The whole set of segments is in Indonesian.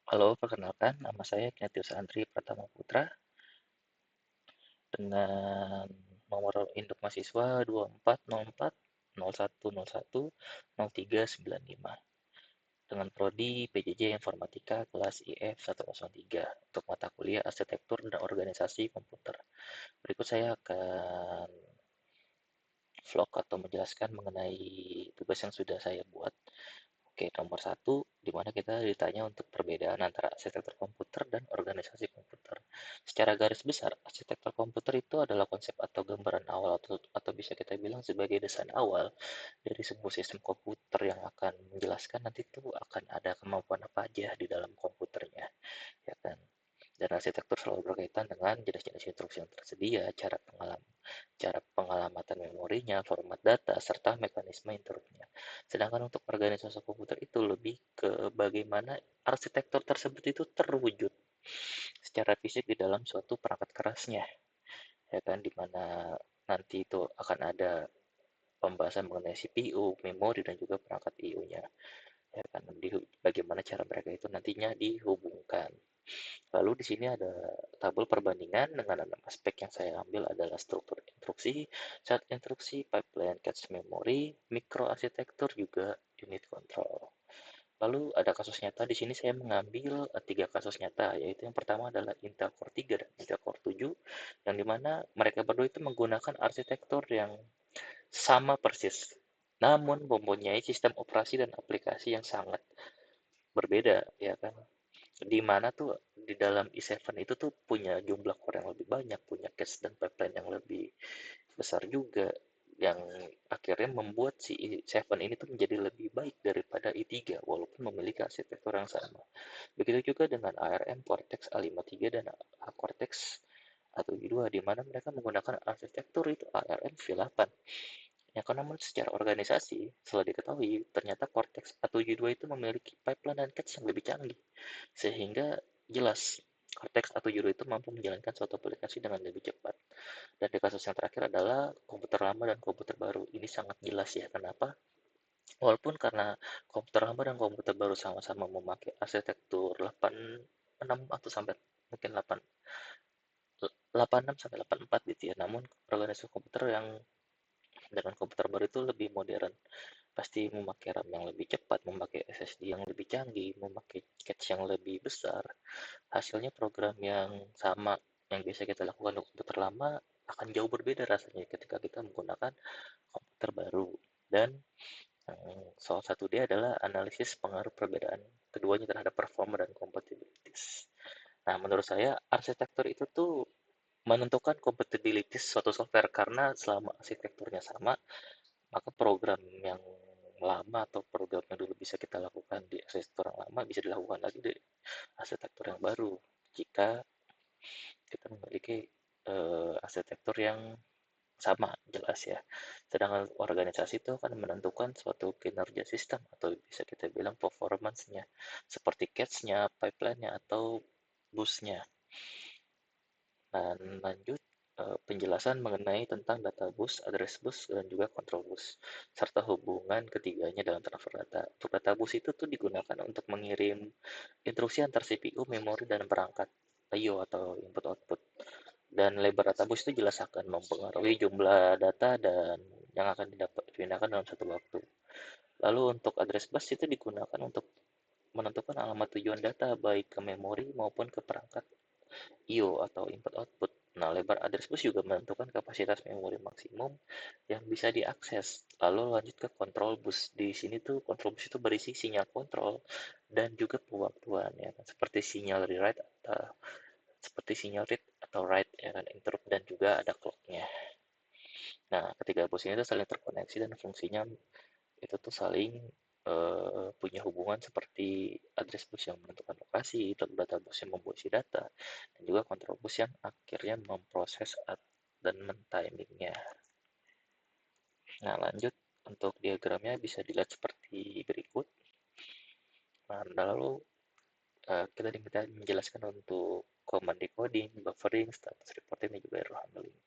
Halo, perkenalkan nama saya Ignatius Andri Pratama Putra dengan nomor induk mahasiswa 240401010395 dengan prodi PJJ Informatika kelas IF 103 untuk mata kuliah Arsitektur dan Organisasi Komputer. Berikut saya akan vlog atau menjelaskan mengenai tugas yang sudah saya buat. Oke, nomor satu, di mana kita ditanya untuk perbedaan antara arsitektur komputer dan organisasi komputer. Secara garis besar, arsitektur komputer itu adalah konsep atau gambaran awal atau bisa kita bilang sebagai desain awal dari sebuah sistem komputer yang akan menjelaskan nanti tuh akan ada kemampuan apa aja di dalam komputernya, ya kan? Dan arsitektur selalu berkaitan dengan jenis-jenis instruksi yang tersedia, cara pengalamatan memorinya, format data, serta mekanisme interruptnya. Sedangkan untuk organisasi komputer itu lebih ke bagaimana arsitektur tersebut itu terwujud secara fisik di dalam suatu perangkat kerasnya, ya kan, dimana nanti itu akan ada pembahasan mengenai CPU, memori, dan juga perangkat IO-nya, ya kan, bagaimana cara mereka itu nantinya dihubungkan. Lalu di sini ada tabel perbandingan dengan 6 aspek yang saya ambil adalah struktur instruksi, set instruksi, pipeline cache memory, mikroarsitektur, juga unit control. Lalu ada kasus nyata di sini saya mengambil 3 kasus nyata, yaitu yang pertama adalah Intel Core 3 dan Intel Core 7, yang dimana mereka berdua itu menggunakan arsitektur yang sama persis, namun mempunyai sistem operasi dan aplikasi yang sangat berbeda, ya kan? Di mana tuh di dalam i7 itu tuh punya jumlah core yang lebih banyak, punya cache dan pipeline yang lebih besar juga, yang akhirnya membuat si i7 ini tuh menjadi lebih baik daripada i3 walaupun memiliki arsitektur yang sama. Begitu juga dengan ARM Cortex A53 dan Cortex A72, di mana mereka menggunakan arsitektur itu ARM V8. Ya, kan namun secara organisasi, setelah diketahui, ternyata Cortex A72 itu memiliki pipeline dan cache yang lebih canggih, sehingga jelas Cortex A72 itu mampu menjalankan suatu aplikasi dengan lebih cepat. Dan di kasus yang terakhir adalah komputer lama dan komputer baru. Ini sangat jelas ya, kenapa? Walaupun karena komputer lama dan komputer baru sama-sama memakai arsitektur 86 atau sampai mungkin 86 sampai 84 gitu ya. Namun organisasi komputer yang dengan komputer baru itu lebih modern, pasti memakai RAM yang lebih cepat, memakai SSD yang lebih canggih, memakai cache yang lebih besar. Hasilnya program yang sama yang biasa kita lakukan untuk komputer lama akan jauh berbeda rasanya ketika kita menggunakan komputer baru. Dan salah satu dia adalah analisis pengaruh perbedaan keduanya terhadap performa dan compatibilities. Nah, menurut saya arsitektur itu tuh menentukan compatibility suatu software, karena selama arsitekturnya sama, maka program yang lama atau program yang dulu bisa kita lakukan di arsitektur yang lama bisa dilakukan lagi di arsitektur yang baru jika kita memiliki arsitektur yang sama, jelas ya. Sedangkan organisasi itu akan menentukan suatu kinerja sistem atau bisa kita bilang performance-nya, seperti cache-nya, pipeline-nya, atau bus-nya. Dan lanjut, penjelasan mengenai tentang data bus, address bus, dan juga control bus, serta hubungan ketiganya dalam transfer data. Untuk data bus itu tuh digunakan untuk mengirim instruksi antar CPU, memori, dan perangkat I/O atau input output. Dan lebar data bus itu jelas akan mempengaruhi jumlah data dan yang akan dipindahkan dalam satu waktu. Lalu untuk address bus itu digunakan untuk menentukan alamat tujuan data baik ke memori maupun ke perangkat I/O atau input output. Nah, lebar address bus juga menentukan kapasitas memori maksimum yang bisa diakses. Lalu lanjut ke control bus. Di sini tuh control bus itu berisi sinyal kontrol dan juga pewaktuan, ya kan? Seperti sinyal rewrite atau seperti sinyal read atau write, ya kan, interrupt, dan juga ada clocknya. Nah, ketiga bus ini tuh saling terkoneksi dan fungsinya itu tuh saling punya hubungan seperti address bus yang menentukan lokasi, data bus yang memposisi data, dan juga control bus yang akhirnya memproses dan mentimingnya. Nah, lanjut untuk diagramnya bisa dilihat seperti berikut. Nah, lalu kita diminta menjelaskan untuk command decoding, buffering, status reporting, dan juga error handling.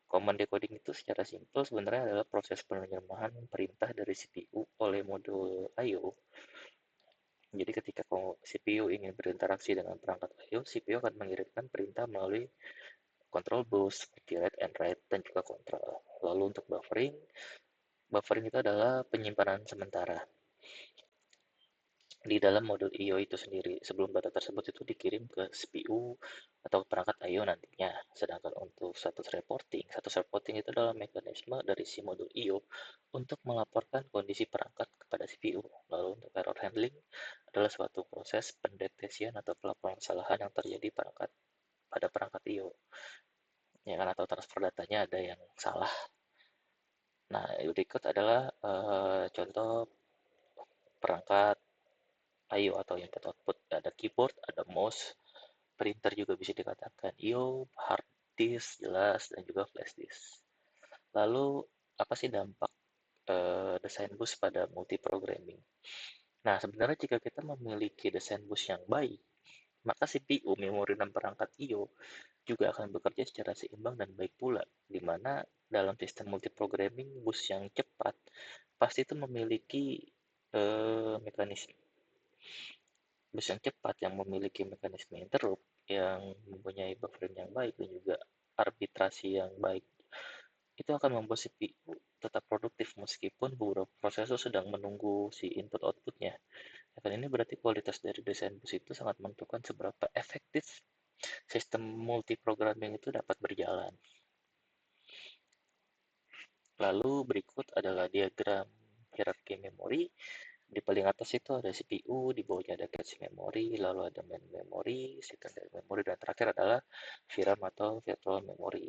Command decoding itu secara simpel sebenarnya adalah proses penerjemahan perintah dari CPU oleh modul I/O Jadi ketika CPU ingin berinteraksi dengan perangkat I/O, CPU akan mengirimkan perintah melalui control bus seperti read and write dan juga control. Lalu untuk buffering, buffering itu adalah penyimpanan sementara di dalam modul I/O itu sendiri sebelum data tersebut itu dikirim ke CPU atau perangkat I/O nantinya. Sedangkan untuk status reporting itu adalah mekanisme dari si modul I/O untuk melaporkan kondisi perangkat kepada CPU. Lalu untuk error handling adalah suatu proses pendeteksian atau pelaporan kesalahan yang terjadi pada perangkat I/O, ya kan, atau transfer datanya ada yang salah. Nah, berikut adalah contoh perangkat I/O atau input output. Ada keyboard, ada mouse, printer juga bisa dikatakan I/O, hard disk jelas, dan juga flash disk. Lalu apa sih dampak desain bus pada multiprogramming? Nah, sebenarnya jika kita memiliki desain bus yang baik, maka CPU, memori dan perangkat I/O juga akan bekerja secara seimbang dan baik pula, di mana dalam sistem multiprogramming bus yang cepat pasti itu memiliki mekanisme bus yang cepat yang memiliki mekanisme interrupt yang mempunyai buffering yang baik dan juga arbitrasi yang baik itu akan membuat CPU tetap produktif meskipun beberapa prosesor sedang menunggu si input outputnya. Ya kan, ini berarti kualitas dari desain bus itu sangat menentukan seberapa efektif sistem multiprogramming itu dapat berjalan. Lalu berikut adalah diagram hierarki memori. Di paling atas itu ada CPU, di bawahnya ada cache memory, lalu ada main memory, secondary memory, dan terakhir adalah VRAM atau virtual memory.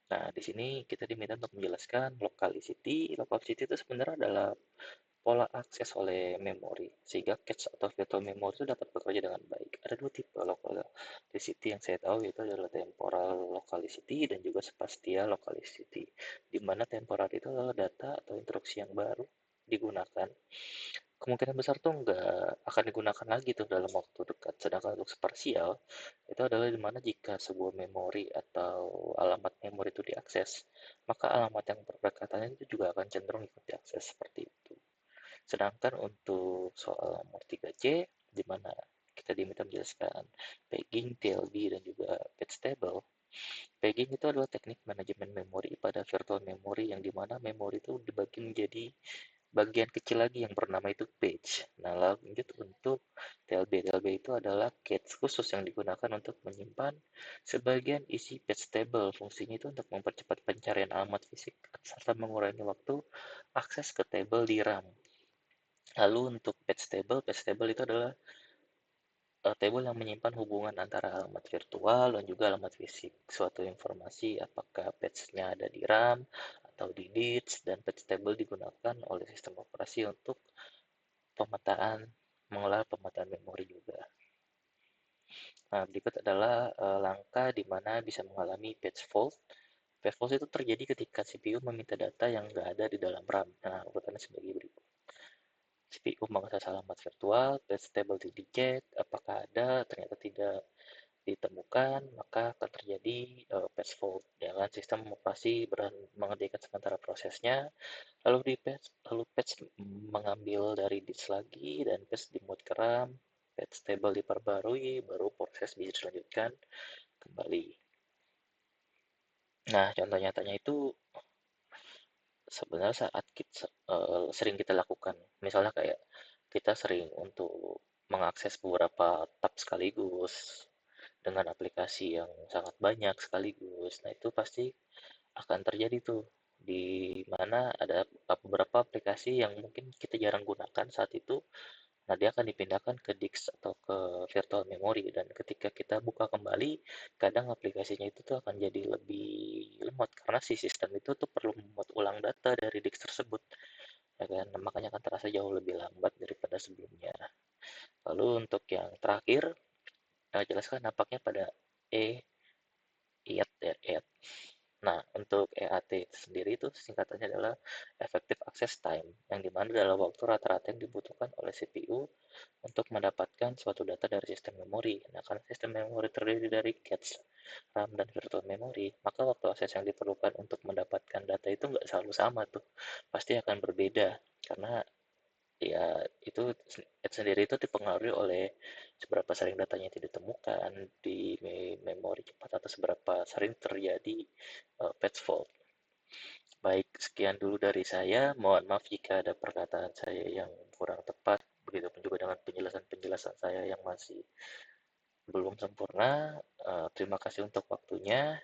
Nah, di sini kita diminta untuk menjelaskan locality. Locality itu sebenarnya adalah pola akses oleh memori, sehingga cache atau virtual memory itu dapat bekerja dengan baik. Ada dua tipe locality yang saya tahu, yaitu adalah temporal locality dan juga spatial locality, di mana temporal itu adalah data atau instruksi yang baru digunakan kemungkinan besar tuh nggak akan digunakan lagi tuh dalam waktu dekat. Sedangkan untuk spasial itu adalah dimana jika sebuah memori atau alamat memori itu diakses, maka alamat yang berdekatannya itu juga akan cenderung ikut diakses seperti itu. Sedangkan untuk soal nomor 3C, di mana kita diminta menjelaskan pegging, TLB, dan juga page table. Pegging itu adalah teknik manajemen memori pada virtual memory yang dimana memori itu dibagi menjadi bagian kecil lagi yang bernama itu page. Nah, lanjut untuk TLB. TLB itu adalah cache khusus yang digunakan untuk menyimpan sebagian isi page table. Fungsinya itu untuk mempercepat pencarian alamat fisik serta mengurangi waktu akses ke table di RAM. Lalu untuk page table itu adalah table yang menyimpan hubungan antara alamat virtual dan juga alamat fisik. Suatu informasi apakah page-nya ada di RAM atau di disk, dan page table digunakan oleh sistem operasi untuk pemetaan, mengelola pemetaan memori juga. Nah, berikut adalah langkah di mana bisa mengalami page fault. Page fault itu terjadi ketika CPU meminta data yang nggak ada di dalam RAM. Nah, urutannya sebagai berikut. CPU mengakses alamat virtual, page table dicek, apakah ada, ternyata tidak ditemukan, maka akan terjadi page fault. Ya kan, sistem operasi menghentikan sementara prosesnya, lalu patch mengambil dari disk lagi dan patch dimut ke RAM, patch table diperbarui, baru proses bisa dilanjutkan kembali. Nah, contoh nyatanya itu sebenarnya saat kita sering kita lakukan, misalnya kayak kita sering untuk mengakses beberapa tab sekaligus dengan aplikasi yang sangat banyak sekaligus. Nah, itu pasti akan terjadi tuh di mana ada beberapa aplikasi yang mungkin kita jarang gunakan saat itu. Nah, dia akan dipindahkan ke disk atau ke virtual memory, dan ketika kita buka kembali, kadang aplikasinya itu tuh akan jadi lebih lemot karena si sistem itu tuh perlu membuat ulang data dari disk tersebut. Ya kan? Nah, makanya akan terasa jauh lebih lambat daripada sebelumnya. Lalu untuk yang terakhir, jelaskan nampaknya pada E IAT ya, IAT. Nah, untuk EAT sendiri itu singkatannya adalah Effective Access Time, yang dimana dalam waktu rata-rata yang dibutuhkan oleh CPU untuk mendapatkan suatu data dari sistem memori. Nah, karena sistem memori terdiri dari cache, RAM, dan virtual memory, maka waktu akses yang diperlukan untuk mendapatkan data itu nggak selalu sama tuh. Pasti akan berbeda, karena Ya, itu sendiri itu dipengaruhi oleh seberapa sering datanya tidak ditemukan di memori cepat atau seberapa sering terjadi patch fault. Baik, sekian dulu dari saya. Mohon maaf jika ada perkataan saya yang kurang tepat. Begitupun juga dengan penjelasan-penjelasan saya yang masih belum sempurna. Terima kasih untuk waktunya.